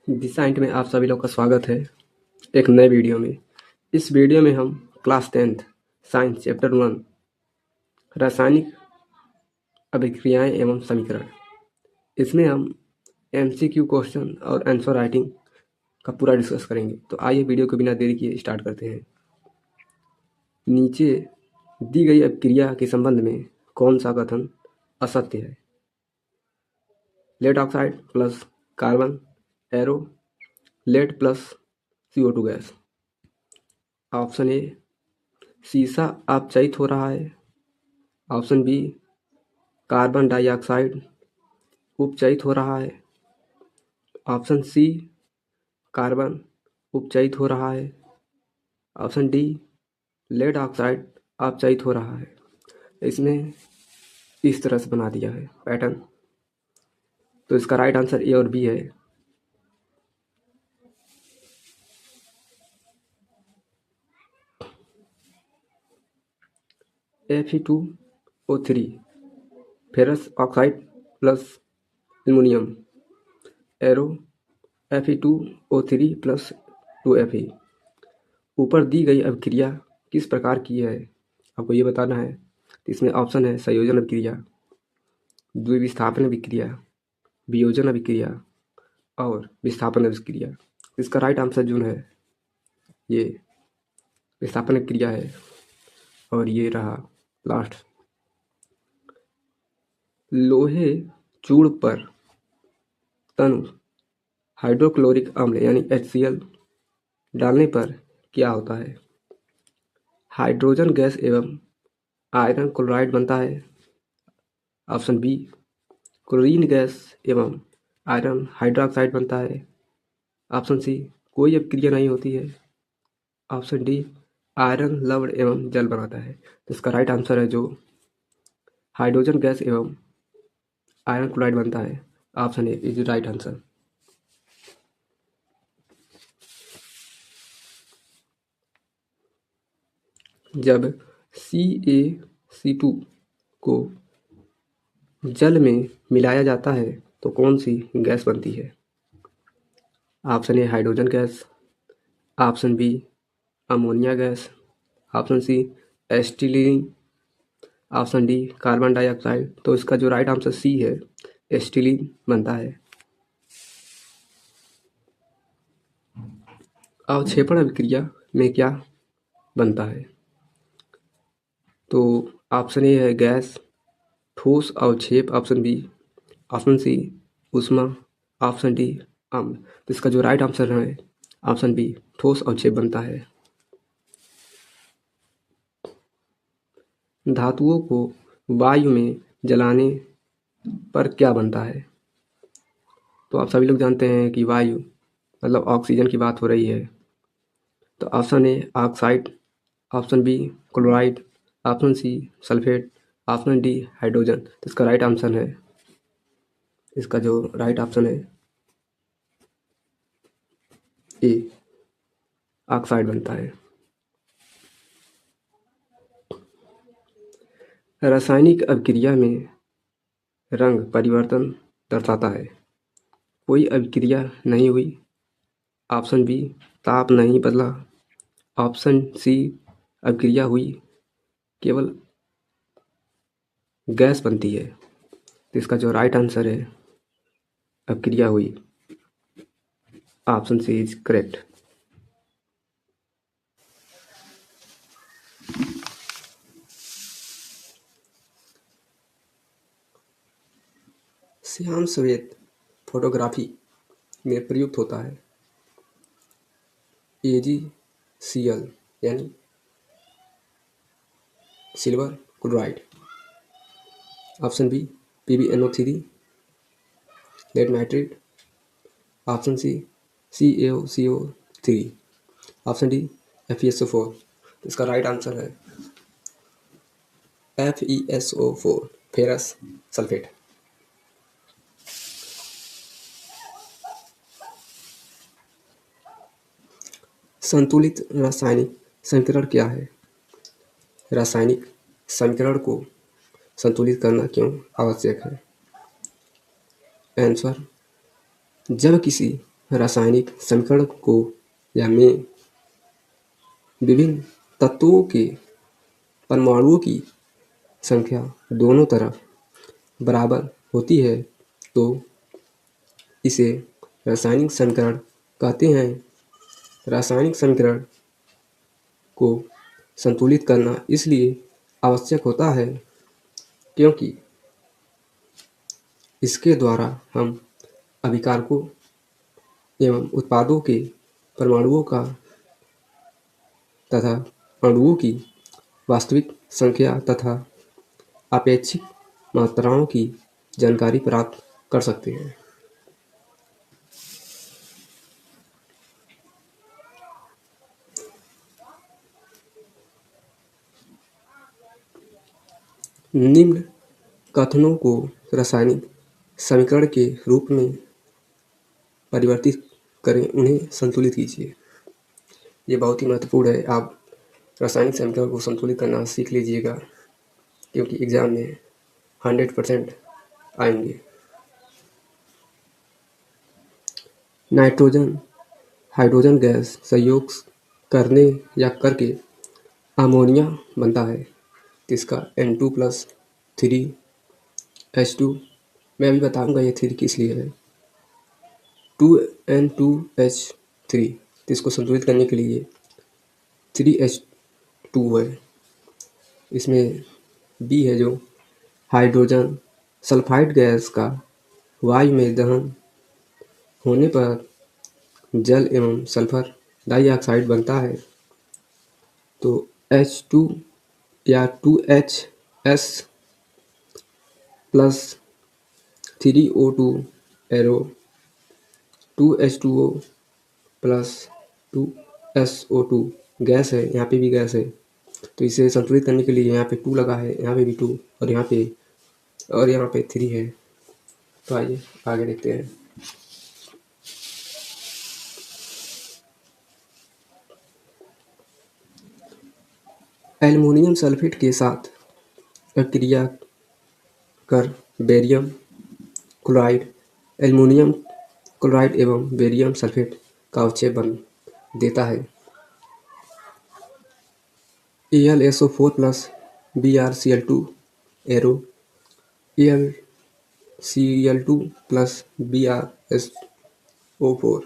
दिशाइंट में आप सभी लोग का स्वागत है एक नए वीडियो में। इस वीडियो में हम क्लास 10th साइंस चैप्टर 1 रासायनिक अभिक्रियाएं एवं समीकरण, इसमें हम MCQ क्वेश्चन और आंसर राइटिंग का पूरा डिस्कस करेंगे। तो आइए वीडियो को बिना देरी किए स्टार्ट करते हैं। नीचे दी गई अभिक्रिया के संबंध में कौन सा कथन असत्य है? Lead oxide plus carbon arrow lead plus CO2 gas. Option A, सीसा अपचयित हो रहा है। ऑप्शन बी, कार्बन डाइऑक्साइड उपचयित हो रहा है। ऑप्शन सी, कार्बन उपचयित हो रहा है। ऑप्शन डी, लेड ऑक्साइड अपचयित हो रहा है। इसमें इस तरह से बना दिया है पैटर्न। तो इसका राइट आंसर ए और बी है। Fe2O3 ferrous oxide plus aluminium arrow Fe2O3 plus 2Fe। ऊपर दी गई अभिक्रिया किस प्रकार की है, आपको ये बताना है। तो इसमें ऑप्शन है संयोजन अभिक्रिया, द्विविस्थापन अभिक्रिया, वियोजन अभिक्रिया और विस्थापन अभिक्रिया। इसका राइट आंसर जो है ये विस्थापन अभिक्रिया है। और ये रहा लास्ट। लोहे चूड़ पर तनु हाइड्रोक्लोरिक अम्ल यानी HCl डालने पर क्या होता है? हाइड्रोजन गैस एवं आयरन क्लोराइड बनता है। ऑप्शन बी, क्लोरीन गैस एवं आयरन हाइड्रोक्साइड बनता है। ऑप्शन सी, कोई अभिक्रिया नहीं होती है। ऑप्शन डी, आयरन लवण एवं जल बनाता है। तो इसका राइट आंसर है जो हाइड्रोजन गैस एवं आयरन क्लोराइड बनता है। Option A is the right answer. जब CaC2 को जल में मिलाया जाता है तो कौन सी गैस बनती है? Option A hydrogen gas, option B ammonia gas, option C acetylene, option D carbon dioxide. तो इसका जो राइट आंसर सी है, एस्टिलीन बनता है। अवक्षेपण अभिक्रिया में क्या बनता है? तो ऑप्शन ए है गैस, ठोस अवक्षेप ऑप्शन बी, ऑप्शन सी ऊष्मा, ऑप्शन डी अम्ल। तो इसका जो राइट आंसर है ऑप्शन बी, ठोस अवक्षेप बनता है। धातुओं को वायु में जलाने पर क्या बनता है? तो आप सभी लोग जानते हैं कि वायु मतलब ऑक्सीजन की बात हो रही है। तो option A oxide, option B chloride, option C sulphate, option D hydrogen. तो इसका राइट आंसर है, इसका जो राइट ऑप्शन है ए, ऑक्साइड बनता है। रासायनिक अभिक्रिया में रंग परिवर्तन दर्शाता है। कोई अभिक्रिया नहीं हुई। ऑप्शन बी, ताप नहीं बदला। ऑप्शन सी, अभिक्रिया हुई, केवल गैस बनती है। तो इसका जो राइट आंसर है, अभिक्रिया हुई, ऑप्शन सी इज करेक्ट। श्याम श्वेत फोटोग्राफी में प्रयुक्त होता है। AgCl यानी silver chloride, option B PbNO3 lead nitrate, option C CaCO3, option D FeSO4। तो इसका राइट आंसर है FeSO4 फेरस सल्फेट। संतुलित रासायनिक समीकरण क्या है? रासायनिक समीकरण को संतुलित करना क्यों आवश्यक है? आंसर, जब किसी रासायनिक समीकरण को या में विभिन्न तत्वों के परमाणुओं की संख्या दोनों तरफ बराबर होती है तो इसे रासायनिक समीकरण कहते हैं। रासायनिक समीकरण को संतुलित करना इसलिए आवश्यक होता है क्योंकि इसके द्वारा हम अभिकारकों एवं उत्पादों के परमाणुओं का तथा अणुओं की वास्तविक संख्या तथा आपेक्षिक मात्राओं की जानकारी प्राप्त कर सकते हैं। निम्न कथनों को रासायनिक समीकरण के रूप में परिवर्तित करें, उन्हें संतुलित कीजिए। ये बहुत ही महत्वपूर्ण है। आप रासायनिक समीकरण को संतुलित करना सीख लीजिएगा क्योंकि एग्जाम में 100% आएंगे। नाइट्रोजन हाइड्रोजन गैस संयोग करने या करके अमोनिया बनता है, जिसका N2+3H2। मैं अभी बताऊंगा ये 3 किस लिए है। 2N2H3, इसको संतुलित करने के लिए 3H2 है। इसमें B है जो हाइड्रोजन सल्फाइड गैस का वायु में दहन होने पर जल एवं सल्फर डाइऑक्साइड बनता है। तो H2 या 2HS plus 3O2 arrow 2H2O plus 2SO2 gas है, यहाँ पे भी गैस है। तो इसे संतुलित करने के लिए यहाँ पे 2 लगा है, यहाँ पे भी 2 और यहाँ पे 3 है। तो आइए आगे देखते हैं। एल्युमिनियम सल्फेट के साथ अभिक्रिया कर बेरियम क्लोराइड, एल्युमिनियम क्लोराइड एवं बेरियम सल्फेट का अवक्षेपण देता है। AlSO4 plus BrCl2 arrow AlCl2 plus BrSO4।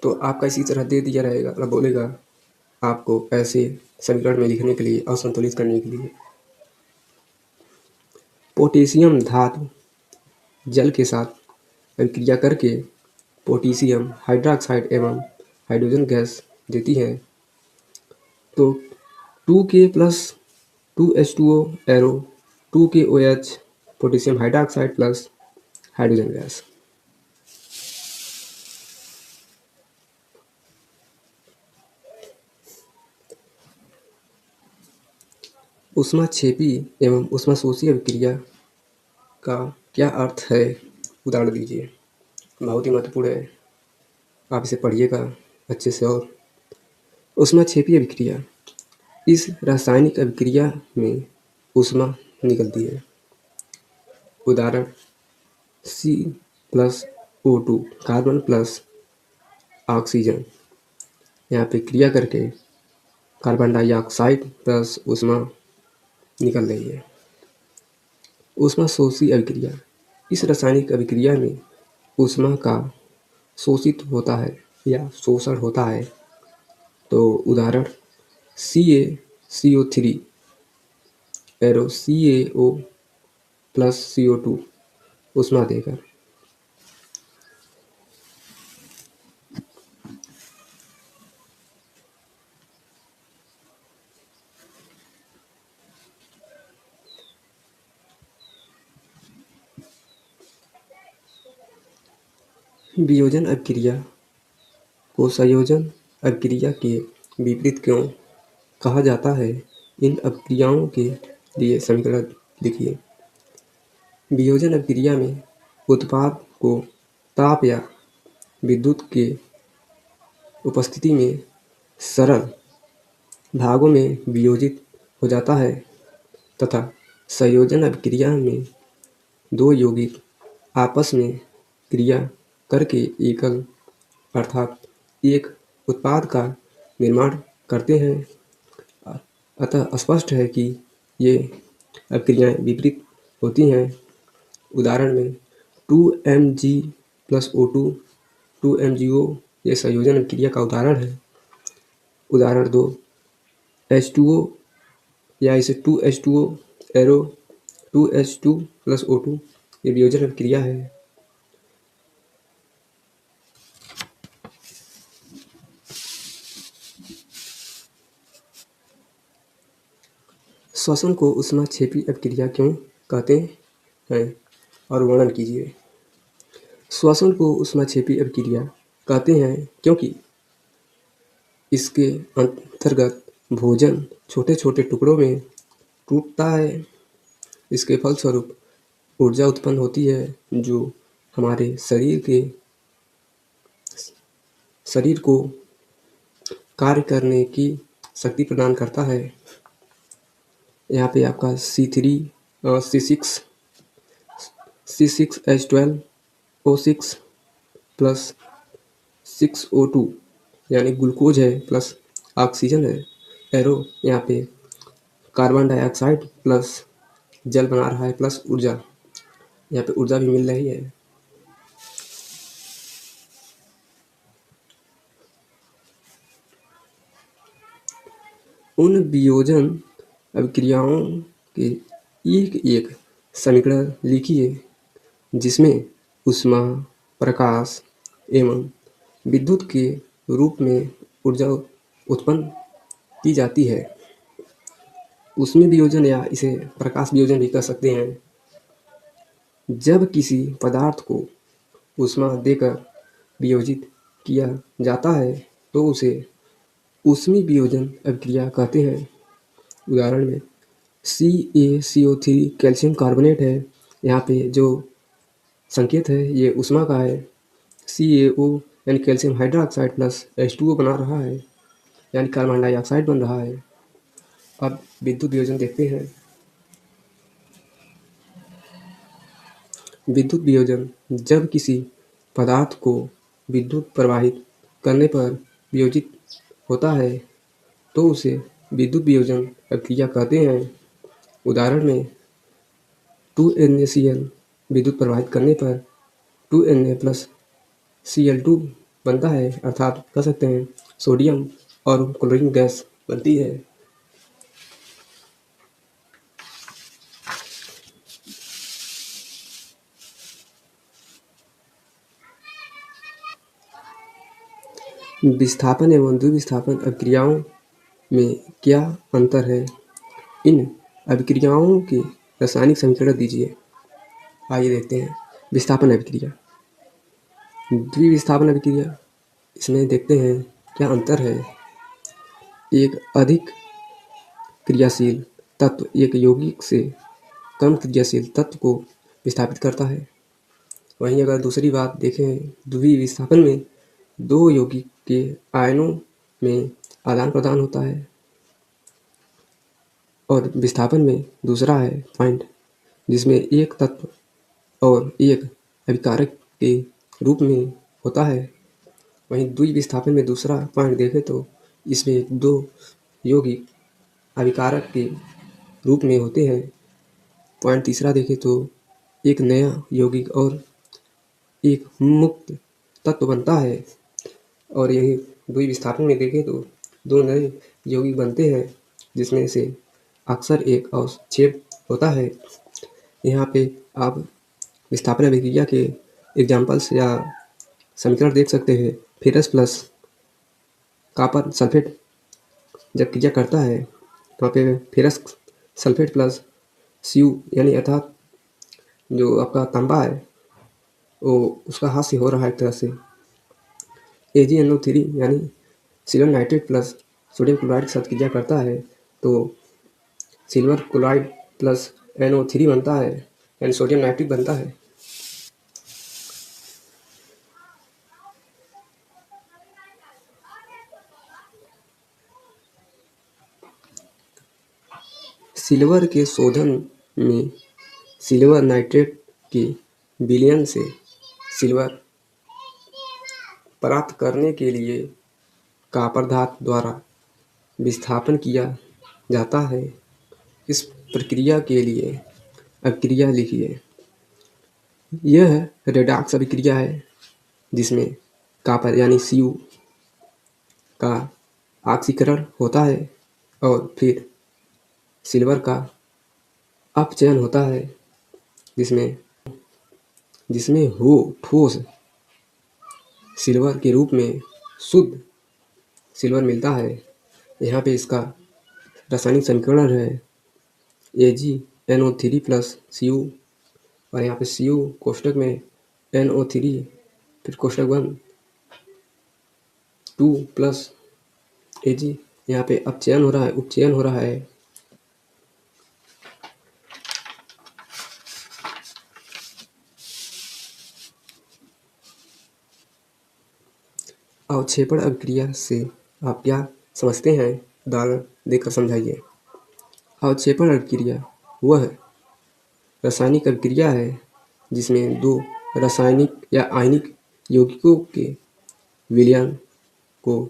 तो आपका इसी तरह दे दिया रहेगा, मतलब बोलेगा आपको ऐसे समीकरण में लिखने के लिए और संतुलित करने के लिए। पोटेशियम धातु जल के साथ अभिक्रिया करके पोटेशियम हाइड्रोक्साइड एवं हाइड्रोजन गैस देती है। तो 2K plus 2H2O arrow 2KOH potassium hydroxide plus hydrogen gas. ऊष्माक्षेपी एवं ऊष्माशोषी अभिक्रिया का क्या अर्थ है, उदाहरण दीजिए। बहुत ही महत्वपूर्ण है, आप इसे पढ़िएगा अच्छे से। और ऊष्माक्षेपी अभिक्रिया, इस रासायनिक अभिक्रिया में ऊष्मा निकलती है। उदाहरण C+O2 कार्बन प्लस ऑक्सीजन, यहाँ पे क्रिया करके कार्बन डाइऑक्साइड प्लस ऊष्मा निकल रही है। ऊष्माशोषी अभिक्रिया, इस रासायनिक अभिक्रिया में ऊष्मा का शोषित होता है या शोषण होता है। तो उदाहरण CaCO3 arrow CaO plus CO2 ऊष्मा देकर। वियोजन अभिक्रिया को संयोजन अभिक्रिया के विपरीत क्यों कहा जाता है, इन अभिक्रियाओं के लिए समीकरण लिखिए। वियोजन अभिक्रिया में उत्पाद को ताप या विद्युत के उपस्थिति में सरल भागों में वियोजित हो जाता है तथा संयोजन अभिक्रिया में दो यौगिक आपस में क्रिया करके एकल अर्थात एक उत्पाद का निर्माण करते हैं। अतः स्पष्ट है कि ये अभिक्रियाएं विपरीत होती हैं। उदाहरण में 2Mg + O2 2MgO ये संयोजन अभिक्रिया का उदाहरण है। उदाहरण 2 H2O या इसे 2H2O एरो 2H2 + O2 ये वियोजन अभिक्रिया है। श्वसन को ऊष्माक्षेपी अभिक्रिया क्यों कहते हैं और वर्णन कीजिए। श्वसन को ऊष्माक्षेपी अभिक्रिया कहते हैं क्योंकि इसके अंतर्गत भोजन छोटे छोटे टुकड़ों में टूटता है। इसके फलस्वरूप ऊर्जा उत्पन्न होती है जो हमारे शरीर को कार्य करने की शक्ति प्रदान करता है। यहाँ पे आपका C6H12O6 प्लस 6O2 यानी ग्लूकोज है प्लस ऑक्सीजन है। एरो यहाँ पे कार्बन डाइऑक्साइड प्लस जल बना रहा है प्लस ऊर्जा, यहाँ पे ऊर्जा भी मिल रही है। उन वियोजन अभिक्रियाओं के एक एक समीकरण लिखिए जिसमें ऊष्मा, प्रकाश एवं विद्युत के रूप में ऊर्जा उत्पन्न की जाती है। ऊष्मीय वियोजन या इसे प्रकाश वियोजन भी कह सकते हैं। जब किसी पदार्थ को ऊष्मा देकर वियोजित किया जाता है तो उसे ऊष्मीय वियोजन अभिक्रिया कहते हैं। उदाहरण में CaCO3 कैल्शियम कार्बोनेट है। यहाँ पे जो संकेत है ये ऊष्मा का है। CaO यानी कैल्शियम हाइड्रोक्साइड प्लस H2O बना रहा है यानी कार्बन डाइऑक्साइड बन रहा है। अब विद्युत वियोजन देखते हैं। विद्युत वियोजन जब किसी पदार्थ को विद्युत प्रवाहित करने पर वियोजित होता है तो उसे विद्युत वियोजन अभिक्रिया कहते हैं। उदाहरण में 2NaCl विद्युत प्रवाहित करने पर 2Na प्लस Cl2 बनता है, अर्थात कह सकते हैं सोडियम और क्लोरीन गैस बनती है। विस्थापन एवं द्विविस्थापन अभिक्रियाओं में क्या अंतर है? इन अभिक्रियाओं के रासायनिक समीकरण दीजिए। आइए देखते हैं। विस्थापन अभिक्रिया, द्विविस्थापन अभिक्रिया, इसमें देखते हैं क्या अंतर है। एक अधिक क्रियाशील तत्व एक यौगिक से कम क्रियाशील तत्व को विस्थापित करता है। वहीं अगर दूसरी बात देखें, द्विविस्थापन में दो यौगिक के आयनों में आदान प्रदान होता है और विस्थापन में दूसरा है पॉइंट जिसमें एक तत्व और एक अभिकारक के रूप में होता है। वहीं द्विविस्थापन में दूसरा पॉइंट देखें तो इसमें दो यौगिक अभिकारक के रूप में होते हैं। पॉइंट तीसरा देखें तो एक नया यौगिक और एक मुक्त तत्व बनता है। और यही द्विविस्थापन में देखें तो दो नए यौगिक बनते हैं जिसमें से अक्सर एक अवक्षेप होता है। यहाँ पे आप विस्थापन अभिक्रिया के एग्जाम्पल्स या समीकरण देख सकते हैं। फेरस प्लस कॉपर सल्फेट जब क्रिया करता है वहाँ पे फेरस सल्फेट प्लस Cu यानी अर्थात जो आपका तांबा है वो उसका हास्य हो रहा है एक तरह से। AgNO3 यानी silver nitrate plus sodium chloride के साथ क्रिया करता है तो सिल्वर क्लोराइड प्लस NO3 बनता है यानी सोडियम नाइट्रेट बनता है। सिल्वर के शोधन में सिल्वर नाइट्रेट के विलयन से सिल्वर प्राप्त करने के लिए कॉपर धातु द्वारा विस्थापन किया जाता है। इस प्रक्रिया के लिए अभिक्रिया लिखिए। यह रेडॉक्स अभिक्रिया है जिसमें कॉपर यानी Cu का ऑक्सीकरण होता है और फिर सिल्वर का अपचयन होता है जिसमें हो ठोस सिल्वर के रूप में शुद्ध सिल्वर मिलता है। यहाँ पे इसका रासायनिक समीकरण है AgNO3 + Cu और यहाँ पे Cu कोष्ठक में NO3 फिर कोष्ठक बंद 2 + Ag। यहाँ पे अपचयन हो रहा है, उपचयन हो रहा है। अवक्षेपण अभिक्रिया से आप क्या समझते हैं? उदाहरण देकर समझाइए। अवक्षेपण अभिक्रिया वह रासायनिक अभिक्रिया है जिसमें दो रासायनिक या आयनिक यौगिकों के विलयन को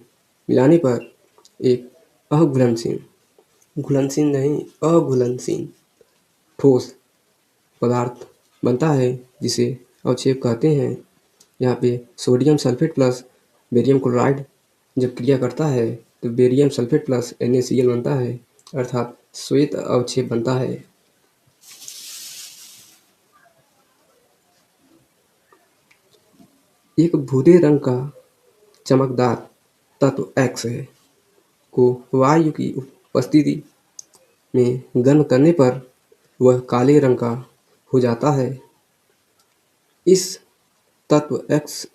मिलाने पर एक अघुलनशील ठोस पदार्थ बनता है जिसे अवक्षेप कहते हैं। यहाँ पे sodium sulphate plus barium chloride जब क्रिया करता है तो बेरियम सल्फेट प्लस NaCl बनता है, अर्थात श्वेत अवक्षेप बनता है। एक भूरे रंग का चमकदार तत्व X है को वायु की उपस्थिति में गर्म करने पर वह काले रंग का हो जाता है। इस तत्व X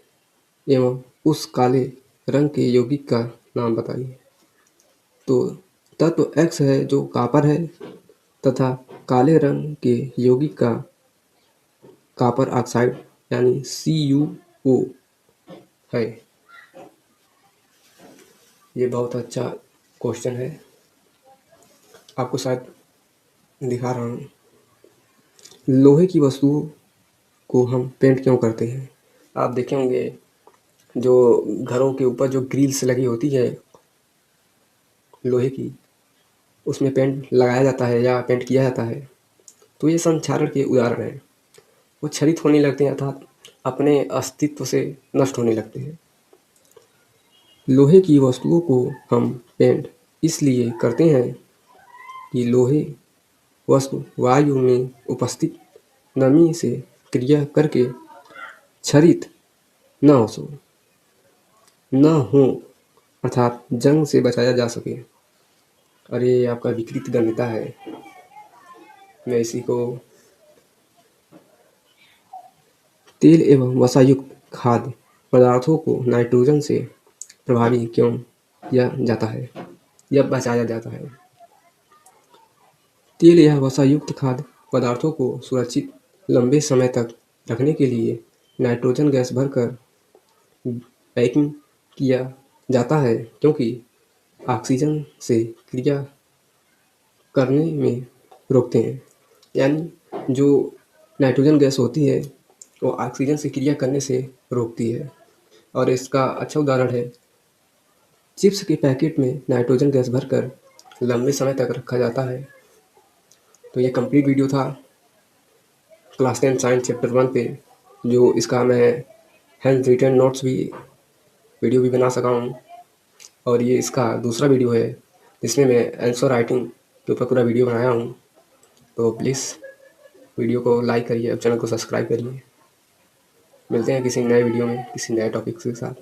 एवं उस काले रंग के यौगिक का नाम बताइए। तो तत्व X है जो कॉपर है तथा काले रंग के यौगिक का कॉपर ऑक्साइड यानी CuO है। ये बहुत अच्छा क्वेश्चन है, आपको शायद दिखा रहा हूँ। लोहे की वस्तुओं को हम पेंट क्यों करते हैं? आप देखे होंगे जो घरों के ऊपर जो ग्रिल्स लगी होती है लोहे की, उसमें पेंट लगाया जाता है या पेंट किया जाता है। तो ये संक्षारण के उदाहरण हैं। वो क्षरित होने लगते हैं अर्थात अपने अस्तित्व से नष्ट होने लगते हैं। लोहे की वस्तुओं को हम पेंट इसलिए करते हैं कि लोहे वस्तु वायु में उपस्थित नमी से क्रिया करके क्षरित न हो अर्थात जंग से बचाया जा सके। अरे आपका विकृत गणिता है, मैं इसी को तेल एवं वसायुक्त खाद्य पदार्थों को नाइट्रोजन से प्रभावी क्यों किया जाता है या बचाया जाता है? तेल या वसायुक्त खाद्य पदार्थों को सुरक्षित लंबे समय तक रखने के लिए नाइट्रोजन गैस भरकर पैकिंग किया जाता है क्योंकि ऑक्सीजन से क्रिया करने में रोकते हैं। यानी जो नाइट्रोजन गैस होती है वो ऑक्सीजन से क्रिया करने से रोकती है। और इसका अच्छा उदाहरण है चिप्स के पैकेट में नाइट्रोजन गैस भरकर लंबे समय तक रखा जाता है। तो ये कंप्लीट वीडियो था क्लास 10 साइंस चैप्टर 1 पे, जो इसका मैं हैंड रिटन नोट्स भी वीडियो भी बना सका हूँ। और ये इसका दूसरा वीडियो है जिसमें मैं आंसर राइटिंग के ऊपर पूरा वीडियो बनाया हूँ। तो प्लीज़ वीडियो को लाइक करिए और चैनल को सब्सक्राइब करिए। मिलते हैं किसी नए वीडियो में किसी नए टॉपिक के साथ।